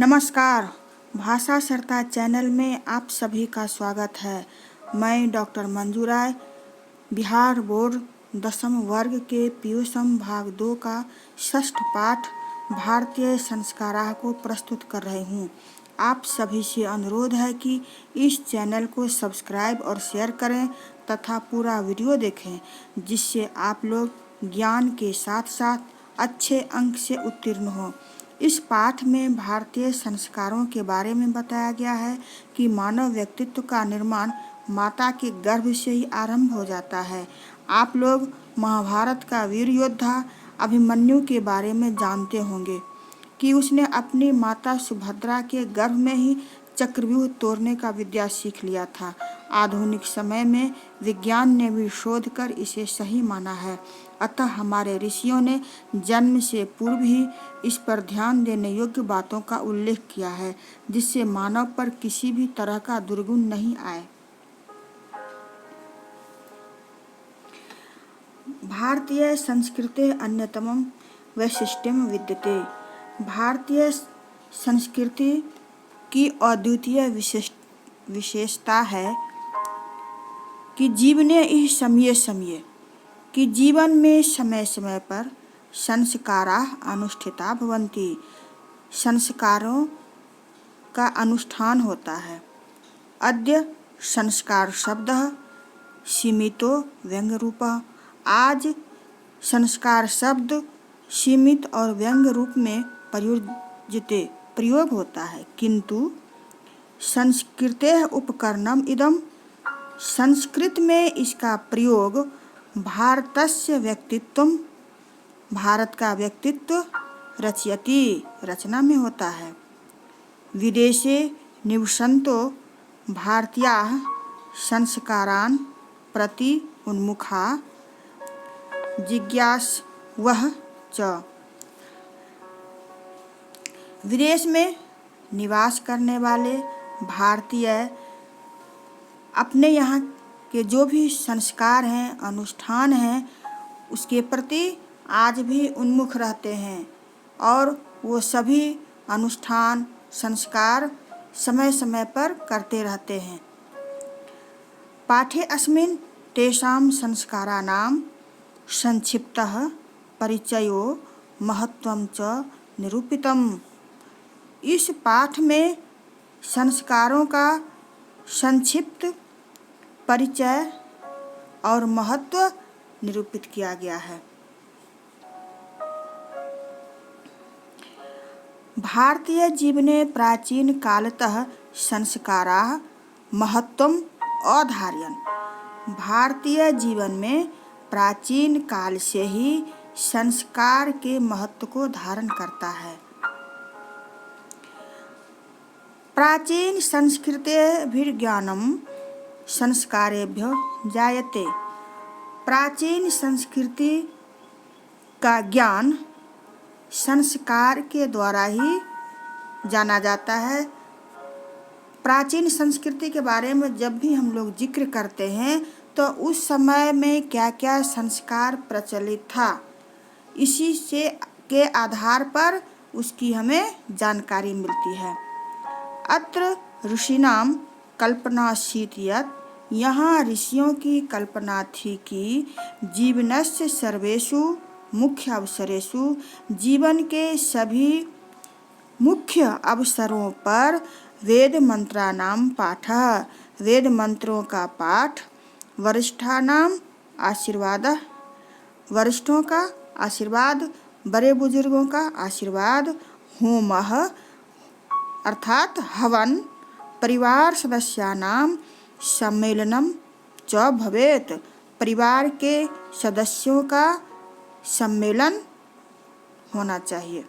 नमस्कार। भाषा सरता चैनल में आप सभी का स्वागत है। मैं डॉक्टर मंजू राय बिहार बोर्ड 10वीं वर्ग के पीयूषम भाग 2 का 6ठ पाठ भारतीय संस्काराः को प्रस्तुत कर रही हूँ। आप सभी से अनुरोध है कि इस चैनल को सब्सक्राइब और शेयर करें तथा पूरा वीडियो देखें, जिससे आप लोग ज्ञान के साथ साथ अच्छे अंक से उत्तीर्ण हों। इस पाठ में भारतीय संस्कारों के बारे में बताया गया है कि मानव व्यक्तित्व का निर्माण माता के गर्भ से ही आरंभ हो जाता है। आप लोग महाभारत का वीर योद्धा अभिमन्यु के बारे में जानते होंगे कि उसने अपनी माता सुभद्रा के गर्भ में ही चक्रव्यूह तोड़ने का विद्या सीख लिया था। आधुनिक समय में विज्ञान ने भी शोध कर इसे सही माना है। अतः हमारे ऋषियों ने जन्म से पूर्व ही इस पर ध्यान देने योग्य बातों का उल्लेख किया है, जिससे मानव पर किसी भी तरह का दुर्गुण नहीं आए। भारतीय संस्कृते अन्यतमं वैशिष्ट्यं विद्यते। भारतीय संस्कृति की अद्वितीय विशेषता है कि जीवन में समय समय पर संस्काराः अनुष्ठिता भवन्ति। संस्कारों का अनुष्ठान होता है। अद्य संस्कार शब्दः सीमितो व्यंग्य रूपः। आज संस्कार शब्द सीमित और व्यंग्य रूप में प्रयोग होता है, किंतु संस्कृतेः उपकरणम् इदम्। संस्कृत में इसका प्रयोग भारतस्य व्यक्तित्वम्, भारत का व्यक्तित्व रचयति, रचना में होता है। विदेशे निवसन्तो भारतीयाः संस्कारान् प्रति उन्मुखा जिज्ञासवः च। विदेश में निवास करने वाले भारतीय अपने यहाँ के जो भी संस्कार हैं, अनुष्ठान हैं, उसके प्रति आज भी उन्मुख रहते हैं और वो सभी अनुष्ठान संस्कार समय समय पर करते रहते हैं। पाठे अस्मिन् तेषां संस्काराणां संक्षिप्तः परिचयो महत्वं च निरूपितम्। इस पाठ में संस्कारों का संक्षिप्त परिचय और महत्व निरूपित किया गया है। भारतीय जीवने प्राचीन कालतः संस्काराः महत्वम् अधारयन्। भारतीय जीवन में प्राचीन काल से ही संस्कार के महत्व को धारण करता है। प्राचीन संस्कृतेर्ज्ञानं संस्कारेभ्यो जायते। प्राचीन संस्कृति का ज्ञान संस्कार के द्वारा ही जाना जाता है। प्राचीन संस्कृति के बारे में जब भी हम लोग जिक्र करते हैं तो उस समय में क्या क्या संस्कार प्रचलित था, इसी से के आधार पर उसकी हमें जानकारी मिलती है। अत्र ऋषीणां कल्पनासीत् यत्, यहाँ ऋषियों की कल्पना थी कि जीवनस्य सर्वेषु मुख्य अवसरेषु, जीवन के सभी मुख्य अवसरों पर वेद मंत्राणां पाठः, वेद मंत्रों का पाठ, वरिष्ठानां आशीर्वादः, वरिष्ठों का आशीर्वाद, बड़े बुजुर्गों का आशीर्वाद, होमः अर्थात हवन, परिवार सदस्यानां सम्मेलनम च भवेत्। परिवार के सदस्यों का सम्मेलन होना चाहिए।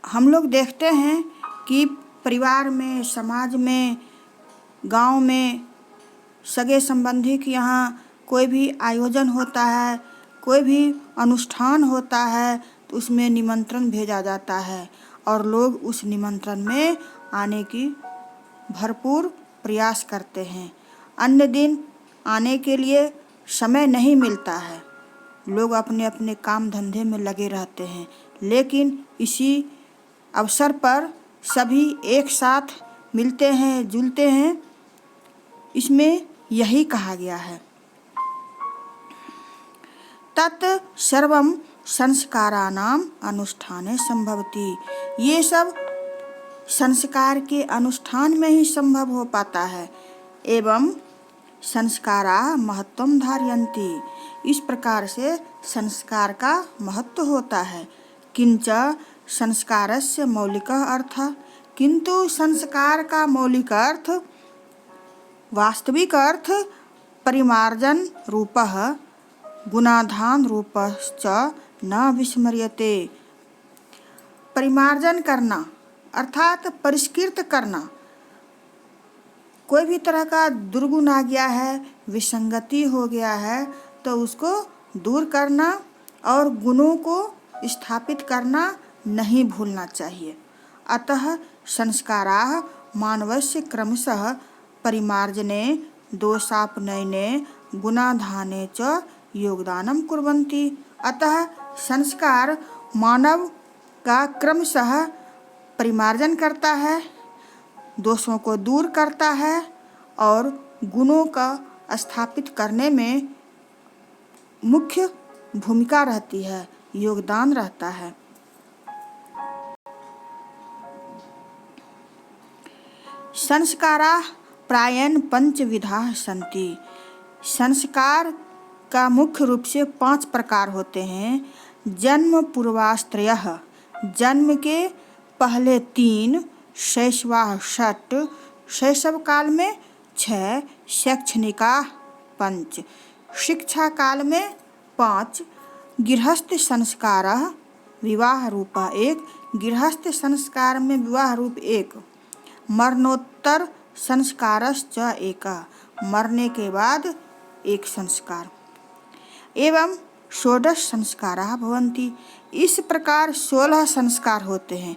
हम लोग देखते हैं कि परिवार में, समाज में, गांव में सगे संबंधी के यहाँ कोई भी आयोजन होता है, कोई भी अनुष्ठान होता है तो उसमें निमंत्रण भेजा जाता है और लोग उस निमंत्रण में आने की भरपूर प्रयास करते हैं। अन्य दिन आने के लिए समय नहीं मिलता है, लोग अपने अपने काम धंधे में लगे रहते हैं, लेकिन इसी अवसर पर सभी एक साथ मिलते हैं, जुलते हैं। इसमें यही कहा गया है, तत् सर्वं संस्काराणाम अनुष्ठाने संभवति। ये सब संस्कार के अनुष्ठान में ही संभव हो पाता है। एवं संस्कारा महत्वम धारयन्ति। इस प्रकार से संस्कार का महत्व होता है। किंच संस्कारस्य मौलिकः अर्थः। किंतु संस्कार का मौलिक अर्थ, वास्तविक अर्थ परिमार्जन रूपः गुणाधान रूपश्च न विस्मर्यते। परिमार्जन करना अर्थात परिष्कृत करना। कोई भी तरह का दुर्गुण आ गया है, विसंगति हो गया है, तो उसको दूर करना और गुणों को स्थापित करना नहीं भूलना चाहिए। अतः संस्काराः मानवस्य क्रमशः परिमार्जने दोषापनयने गुणाधाने च योगदानं कुर्वन्ति। अतः संस्कार मानव का क्रमशः परिमार्जन करता है, दोषों को दूर करता है और गुणों का स्थापित करने में मुख्य भूमिका रहती है, योगदान रहता है। संस्काराः प्रायेण पंचविधाः सन्ति। संस्कार का मुख्य रूप से 5 प्रकार होते हैं। जन्म पूर्वाश्रयः, जन्म के पहले 3, शैशवाः 6, शैशव काल में 6, शैक्षणिकाः 5, शिक्षा काल में 5, गृहस्थ संस्कारः विवाह रूपः 1, गृहस्थ संस्कार में विवाह रूप 1, मरणोत्तर संस्कारश्च 1, मरने के बाद 1 संस्कार, एवं 16 संस्काराः भवन्ति। इस प्रकार 16 संस्कार होते हैं।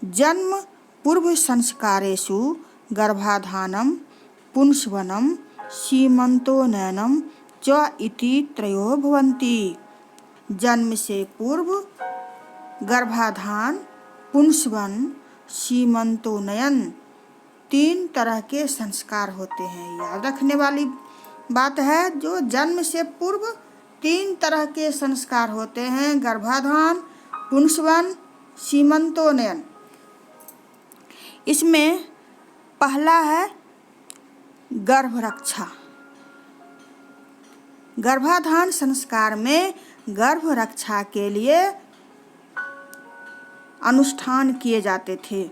जन्म पूर्व संस्कारेषु गर्भाधानं, पुंसवनं, सीमन्तोन्नयनं च इति त्रयो भवन्ति। जन्म से पूर्व गर्भाधान, पुंसवन, सीमन्तोन्नयन 3 तरह के संस्कार होते हैं। याद रखने वाली बात है, जो जन्म से पूर्व 3 तरह के संस्कार होते हैं, गर्भाधान, पुंसवन, सीमन्तोन्नयन। इसमें पहला है गर्भ रक्षा। गर्भाधान संस्कार में गर्भ रक्षा के लिए अनुष्ठान किए जाते थे।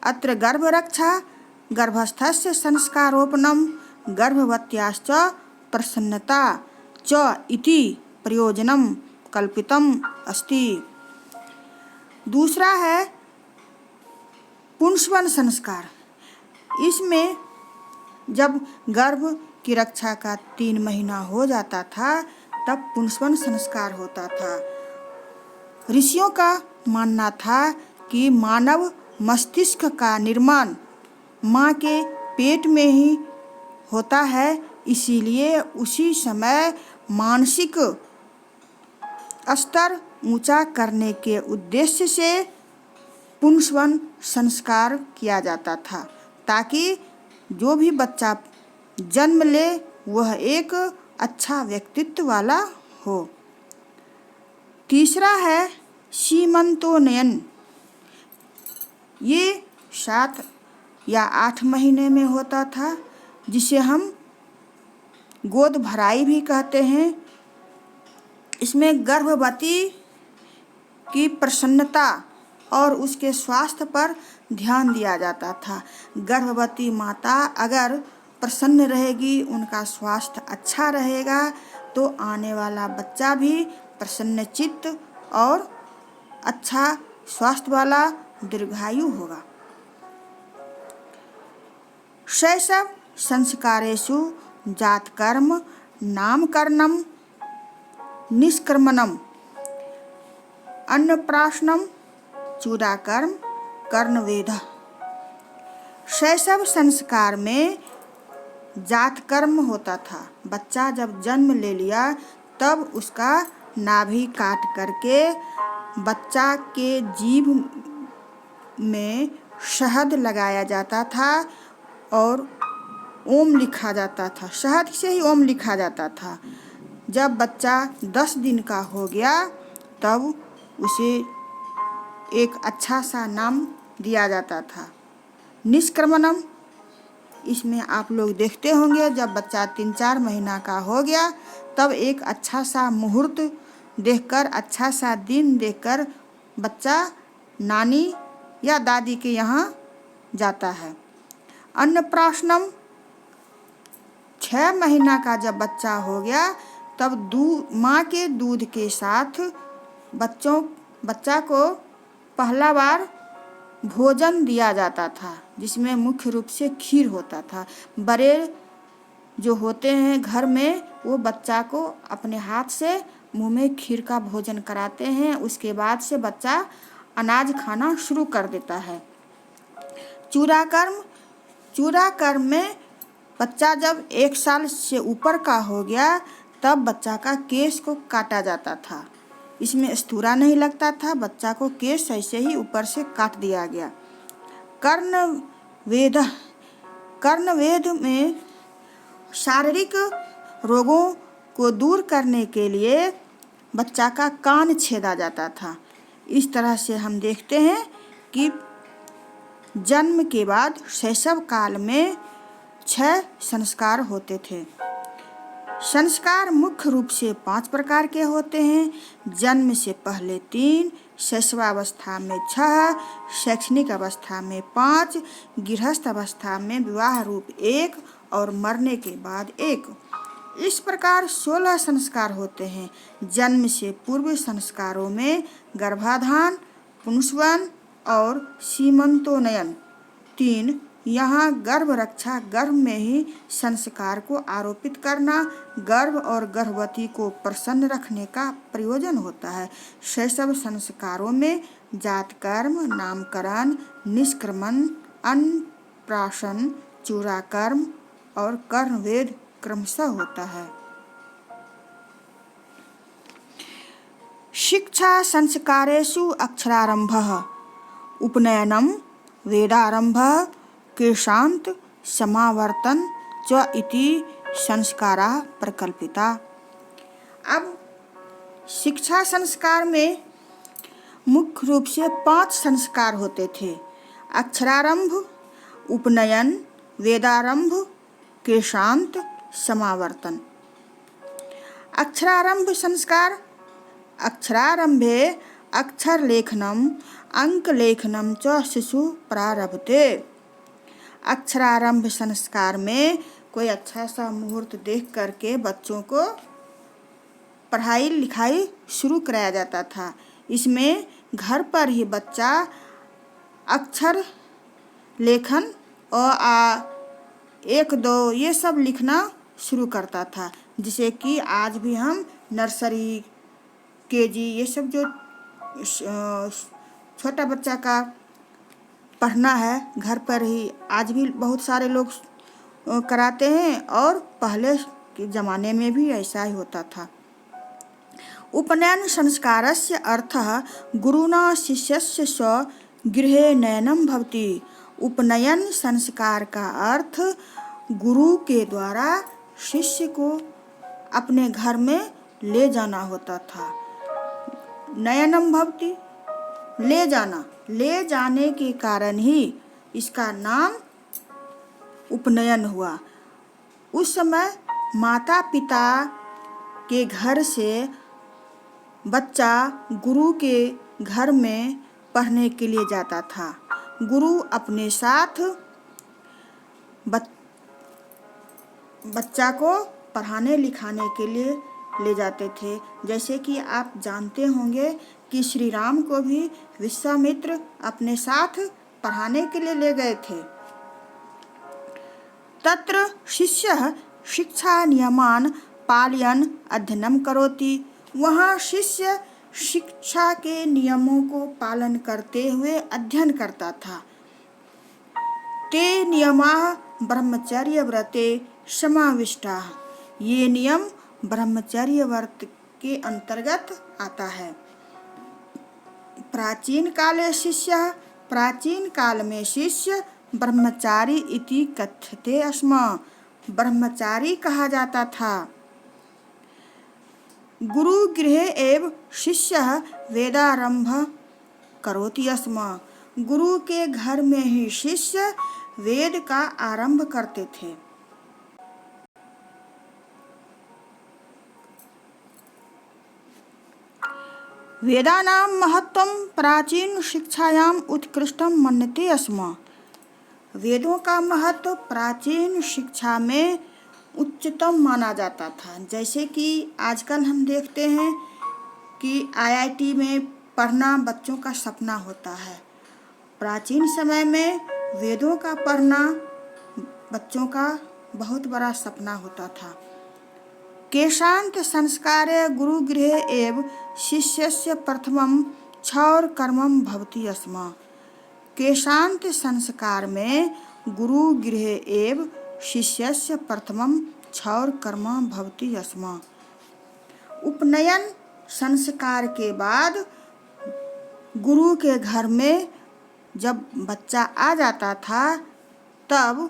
अत्र गर्भ रक्षा गर्भस्थस्य संस्कारोपनम गर्भवत्याश्च प्रसन्नता च इति प्रयोजनम कल्पितम अस्ति। दूसरा है पुंसवन संस्कार। इसमें जब गर्भ की रक्षा का 3 महीना हो जाता था, तब पुंसवन संस्कार होता था। ऋषियों का मानना था कि मानव मस्तिष्क का निर्माण माँ के पेट में ही होता है, इसीलिए उसी समय मानसिक स्तर ऊंचा करने के उद्देश्य से पुंसवन संस्कार किया जाता था, ताकि जो भी बच्चा जन्म ले वह एक अच्छा व्यक्तित्व वाला हो। तीसरा है सीमन्तोन्नयन। ये 7 या 8 महीने में होता था, जिसे हम गोद भराई भी कहते हैं। इसमें गर्भवती की प्रसन्नता और उसके स्वास्थ्य पर ध्यान दिया जाता था। गर्भवती माता अगर प्रसन्न रहेगी, उनका स्वास्थ्य अच्छा रहेगा, तो आने वाला बच्चा भी प्रसन्नचित्त और अच्छा स्वास्थ्य वाला दीर्घायु होगा। शैशव संस्कारेषु जातकर्म, नामकरणम, निष्क्रमणम, अन्नप्राशनम, चूडाकर्म, कर्णवेधः। शैशव संस्कार में जातकर्म होता था। बच्चा जब जन्म ले लिया, तब उसका नाभि काट करके बच्चा के जीभ में शहद लगाया जाता था और ओम लिखा जाता था। शहद से ही ओम लिखा जाता था। जब बच्चा 10 दिन का हो गया तब उसे एक अच्छा सा नाम दिया जाता था, निष्क्रमणम। इसमें आप लोग देखते होंगे, जब बच्चा 3-4 महीना का हो गया तब एक अच्छा सा मुहूर्त देखकर, अच्छा सा दिन देखकर बच्चा नानी या दादी के यहाँ जाता है। अन्नप्राशनम, 6 महीना का जब बच्चा हो गया तब माँ के दूध के साथ बच्चा को पहला बार भोजन दिया जाता था, जिसमें मुख्य रूप से खीर होता था। बड़े जो होते हैं घर में वो बच्चा को अपने हाथ से मुंह में खीर का भोजन कराते हैं। उसके बाद से बच्चा अनाज खाना शुरू कर देता है। चूड़ाकर्म में बच्चा जब 1 साल से ऊपर का हो गया तब बच्चा का केश को काटा जाता था। इसमें स्थूरा नहीं लगता था, बच्चा को केश ऐसे ही ऊपर से काट दिया गया। कर्णवेद में शारीरिक रोगों को दूर करने के लिए बच्चा का कान छेदा जाता था। इस तरह से हम देखते हैं कि जन्म के बाद शैशव काल में 6 संस्कार होते थे। संस्कार मुख्य रूप से 5 प्रकार के होते हैं। जन्म से पहले 3, शैशवावस्था में 6, शैक्षणिक अवस्था में 5, गृहस्थ अवस्था में विवाह रूप 1 और मरने के बाद 1। इस प्रकार 16 संस्कार होते हैं। जन्म से पूर्व संस्कारों में गर्भाधान, पुंसवन और सीमंतोन्नयन 3। यहाँ गर्भ रक्षा, गर्भ में ही संस्कार को आरोपित करना, गर्भ और गर्भवती को प्रसन्न रखने का प्रयोजन होता है। शैशव संस्कारों में जातकर्म, नामकरण, निष्क्रमण, अन्नप्राशन, चूड़ाकर्म और कर्णवेद क्रमशः होता है। शिक्षा संस्कारेषु अक्षरारंभः, उपनयनम, वेदारंभः, केशांत, समावर्तन च इति संस्काराः प्रकल्पिता। अब शिक्षा संस्कार में मुख्य रूप से 5 संस्कार होते थे। अक्षरारंभ, उपनयन, वेदारंभ, केशांत, समावर्तन। अक्षरारंभ संस्कार, अक्षरारंभे अक्षरलेखनम, अंकलेखनम च शिशु प्रारभते। अक्षरारंभ संस्कार में कोई अच्छा सा मुहूर्त देख करके बच्चों को पढ़ाई लिखाई शुरू कराया जाता था। इसमें घर पर ही बच्चा अक्षर लेखन और 1, 2 ये सब लिखना शुरू करता था, जिसे कि आज भी हम नर्सरी, केजी ये सब जो छोटा बच्चा का पढ़ना है घर पर ही आज भी बहुत सारे लोग कराते हैं और पहले के ज़माने में भी ऐसा ही होता था। उपनयन संस्कारस्य अर्थः गुरुना शिष्यस्य स्वगृहे नयनम भवति। उपनयन संस्कार का अर्थ गुरु के द्वारा शिष्य को अपने घर में ले जाना होता था। नयनम भवति, ले जाना, ले जाने के कारण ही इसका नाम उपनयन हुआ। उस समय माता पिता के घर से बच्चा गुरु के घर में पढ़ने के लिए जाता था। गुरु अपने साथ बच्चा को पढ़ाने लिखाने के लिए ले जाते थे। जैसे कि आप जानते होंगे कि श्री राम को भी विश्वामित्र अपने साथ पढ़ाने के लिए ले गए थे। तत्र शिष्यः शिक्षा नियमान् पालयन् अध्ययनं करोति। वहाँ शिष्य शिक्षा के नियमों को पालन करते हुए अध्ययन करता था। ते नियमाः ब्रह्मचर्य व्रते समाविष्टाः। ये नियम ब्रह्मचर्य व्रत के अंतर्गत आता है। प्राचीन काले शिष्यः, प्राचीन काल में शिष्य ब्रह्मचारी इति कथ्यते स्म, ब्रह्मचारी कहा जाता था। गुरु गृहे एव शिष्यः वेदारंभः करोति स्म, गुरु के घर में ही शिष्य वेद का आरंभ करते थे। वेदानां महत्त्वं प्राचीन शिक्षायां उत्कृष्टं मन्यते स्म, वेदों का महत्व प्राचीन शिक्षा में उच्चतम माना जाता था। जैसे कि आजकल हम देखते हैं कि IIT में पढ़ना बच्चों का सपना होता है। प्राचीन समय में वेदों का पढ़ना बच्चों का बहुत बड़ा सपना होता था। केशांत संस्कारे गुरुगृहे एव शिष्यस्य प्रथमं क्षौरकर्मं भवति स्म, केशांत संस्कार में गुरुगृहे एव शिष्यस्य प्रथमं क्षौरकर्म भवति स्म, उपनयन संस्कार के बाद गुरु के घर में जब बच्चा आ जाता था तब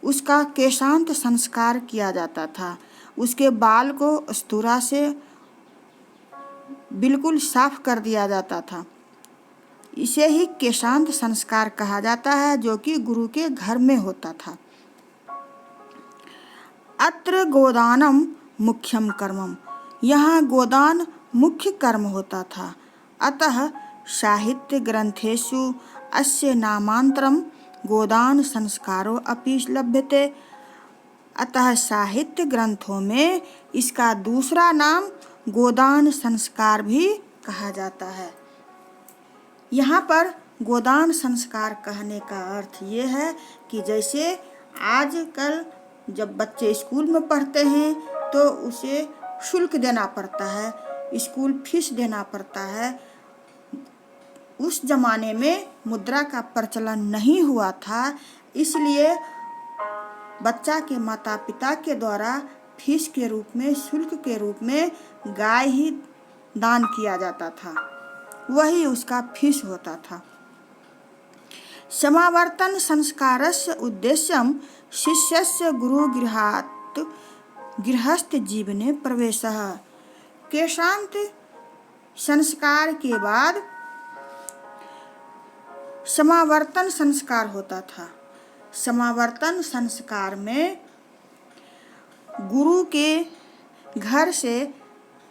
उसका केशांत संस्कार किया जाता था। उसके बाल को स्तूरा से बिल्कुल साफ कर दिया जाता था। इसे ही केशांत संस्कार कहा जाता है, जो कि गुरु के घर में होता था। अत्र गोदानम मुख्यम कर्मम, यहाँ गोदान मुख्य कर्म होता था। अतः साहित्य ग्रंथेषु अस्य नामांतरम गोदान संस्कारो अपि लभ्यते, अतः साहित्य ग्रंथों में इसका दूसरा नाम गोदान संस्कार भी कहा जाता है। यहाँ पर गोदान संस्कार कहने का अर्थ ये है कि जैसे आजकल जब बच्चे स्कूल में पढ़ते हैं तो उसे शुल्क देना पड़ता है, स्कूल फीस देना पड़ता है। उस जमाने में मुद्रा का प्रचलन नहीं हुआ था, इसलिए बच्चा के माता पिता के द्वारा फीस के रूप में, शुल्क के रूप में गाय ही दान किया जाता था, वही उसका फीस होता था। समावर्तन संस्कारस्य उद्देश्यम शिष्यस्य गुरुगृहात् गृहस्थ जीवने प्रवेशः, केशांत संस्कार के बाद समावर्तन संस्कार होता था। समावर्तन संस्कार में गुरु के घर से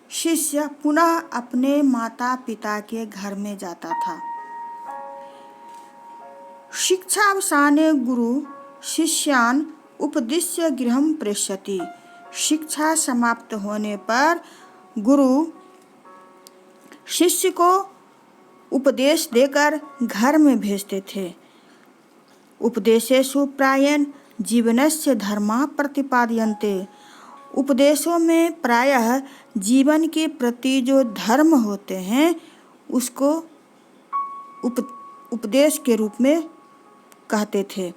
शिष्य पुनः अपने माता पिता के घर में जाता था। शिक्षावसाने गुरु शिष्यान् उपदिश्य गृहं प्रेषयति, शिक्षा समाप्त होने पर गुरु शिष्य को उपदेश देकर घर में भेजते थे। उपदेशेषु प्रायेण जीवनस्य धर्मा प्रतिपादयन्ते, उपदेशों में प्रायः जीवन के प्रति जो धर्म होते हैं उसको उपदेश के रूप में कहते थे।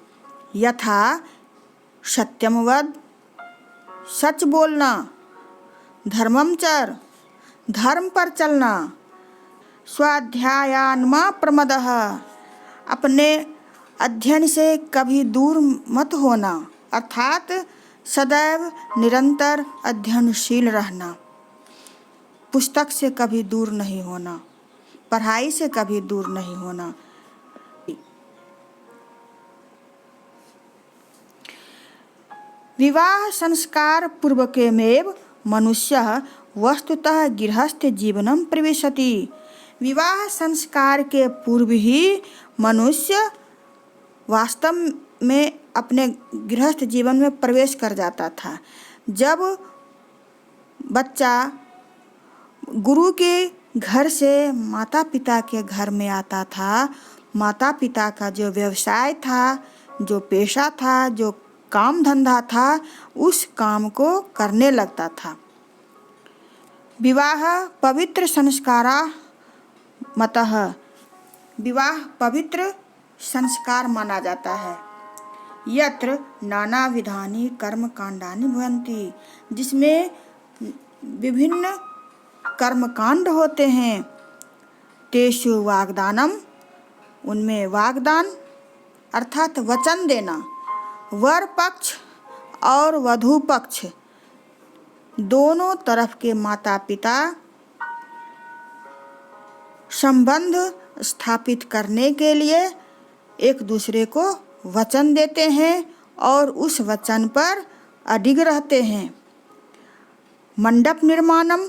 यथा सत्यम वद, सच बोलना, धर्मम चर, धर्म पर चलना, स्वाध्यायान्मा प्रमदः, अपने अध्ययन से कभी दूर मत होना, अर्थात सदैव निरंतर अध्ययनशील रहना, पुस्तक से कभी दूर नहीं होना, पढ़ाई से कभी दूर नहीं होना। विवाह संस्कार पूर्वकमेव मनुष्यः वस्तुतः गृहस्थ जीवनं प्रविशति, विवाह संस्कार के पूर्व ही मनुष्य वास्तव में अपने गृहस्थ जीवन में प्रवेश कर जाता था। जब बच्चा गुरु के घर से माता पिता के घर में आता था, माता पिता का जो व्यवसाय था, जो पेशा था, जो काम धंधा था, उस काम को करने लगता था। विवाह पवित्र संस्कारा मतः, विवाह पवित्र संस्कार माना जाता है। यत्र नाना विधानि कर्म कांडानि भवन्ति, जिसमें विभिन्न कर्म कांड होते हैं। तेषु वाग्दानम, उनमें वाग्दान अर्थात वचन देना। वर पक्ष और वधू पक्ष दोनों तरफ के माता पिता संबंध स्थापित करने के लिए एक दूसरे को वचन देते हैं और उस वचन पर अडिग रहते हैं। मंडप निर्माणम,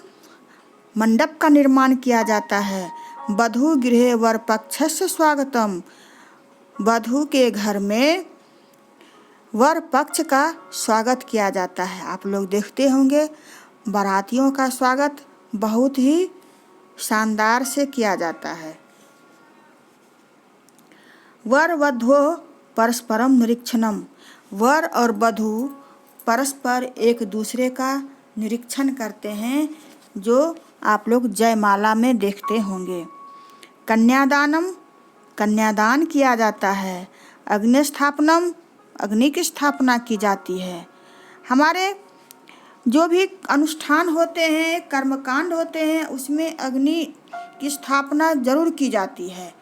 मंडप का निर्माण किया जाता है। वधू गृहे वर पक्षस्य स्वागतम, वधू के घर में वर पक्ष का स्वागत किया जाता है। आप लोग देखते होंगे बारातियों का स्वागत बहुत ही शानदार से किया जाता है। वर वधू परस्परम निरीक्षणम, वर और वधू परस्पर एक दूसरे का निरीक्षण करते हैं, जो आप लोग जयमाला में देखते होंगे। कन्यादानम, कन्यादान किया जाता है। अग्नि स्थापनम, अग्नि की स्थापना की जाती है। हमारे जो भी अनुष्ठान होते हैं, कर्मकांड होते हैं, उसमें अग्नि की स्थापना जरूर की जाती है।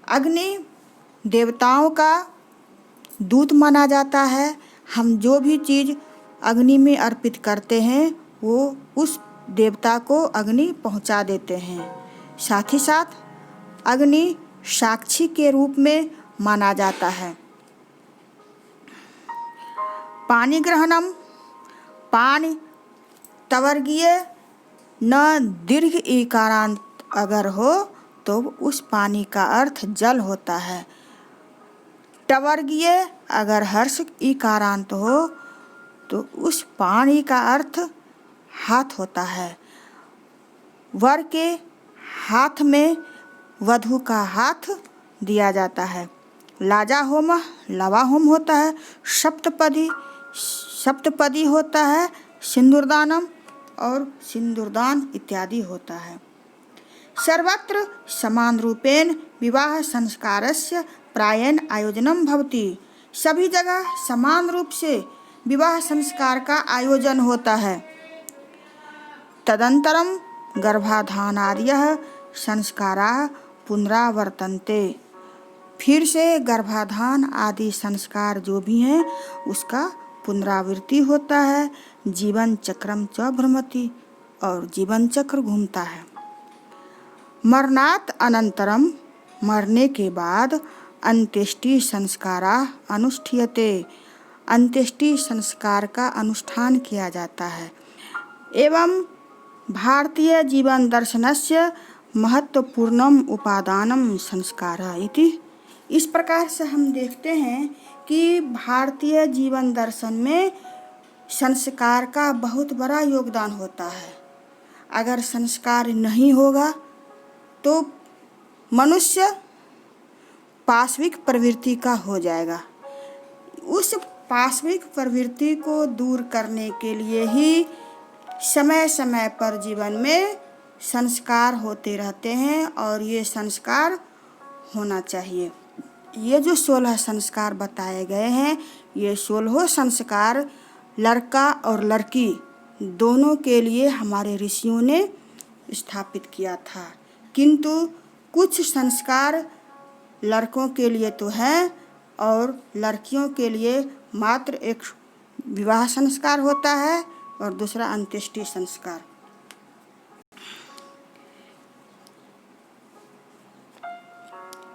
अग्नि देवताओं का दूत माना जाता है। हम जो भी चीज़ अग्नि में अर्पित करते हैं वो उस देवता को अग्नि पहुंचा देते हैं। साथ ही साथ अग्नि साक्षी के रूप में माना जाता है। पानी ग्रहणम, पानी तवर्गीय न दीर्घ ईकारांत अगर हो तो उस पानी का अर्थ जल होता है। टवर्गीय अगर हर्ष ईकारांत हो तो उस पानी का अर्थ हाथ होता है। वर के हाथ में वधू का हाथ दिया जाता है। लाजा होम, लवा होम होता है। सप्तपदी, सप्तपदी होता है। सिंदूरदानम और सिंदूरदान इत्यादि होता है। सर्वत्र समान रूपेण विवाह संस्कारस्य प्रायेण आयोजनम भवति, सभी जगह समान रूप से विवाह संस्कार का आयोजन होता है। तदंतरम गर्भाधानादयः संस्काराः पुनरावर्तन्ते, फिर से गर्भाधान आदि संस्कार जो भी हैं उसका पुनरावृत्ति होता है। जीवन चक्रम च भ्रमति, और जीवन चक्र घूमता है। मरणात् अनंतरम, मरने के बाद अंत्येष्टि संस्काराः अनुष्ठीयते, अंत्येष्टि संस्कार का अनुष्ठान किया जाता है। एवं भारतीय जीवन दर्शनस्य महत्वपूर्णम उपादानम संस्कारः इति, इस प्रकार से हम देखते हैं कि भारतीय जीवन दर्शन में संस्कार का बहुत बड़ा योगदान होता है। अगर संस्कार नहीं होगा तो मनुष्य पाशविक प्रवृत्ति का हो जाएगा। उस पाशविक प्रवृत्ति को दूर करने के लिए ही समय समय पर जीवन में संस्कार होते रहते हैं और ये संस्कार होना चाहिए। ये जो 16 संस्कार बताए गए हैं, ये 16 संस्कार लड़का और लड़की दोनों के लिए हमारे ऋषियों ने स्थापित किया था, किंतु कुछ संस्कार लड़कों के लिए तो हैं और लड़कियों के लिए मात्र एक विवाह संस्कार होता है और दूसरा अंत्येष्टि संस्कार।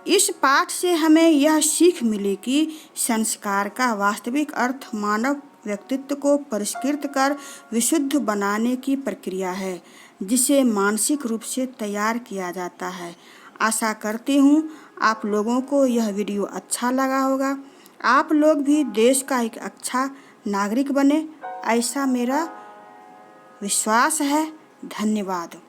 इस पाठ से हमें यह सीख मिली कि संस्कार का वास्तविक अर्थ मानव व्यक्तित्व को परिष्कृत कर विशुद्ध बनाने की प्रक्रिया है, जिसे मानसिक रूप से तैयार किया जाता है। आशा करती हूँ आप लोगों को यह वीडियो अच्छा लगा होगा। आप लोग भी देश का एक अच्छा नागरिक बने, ऐसा मेरा विश्वास है। धन्यवाद।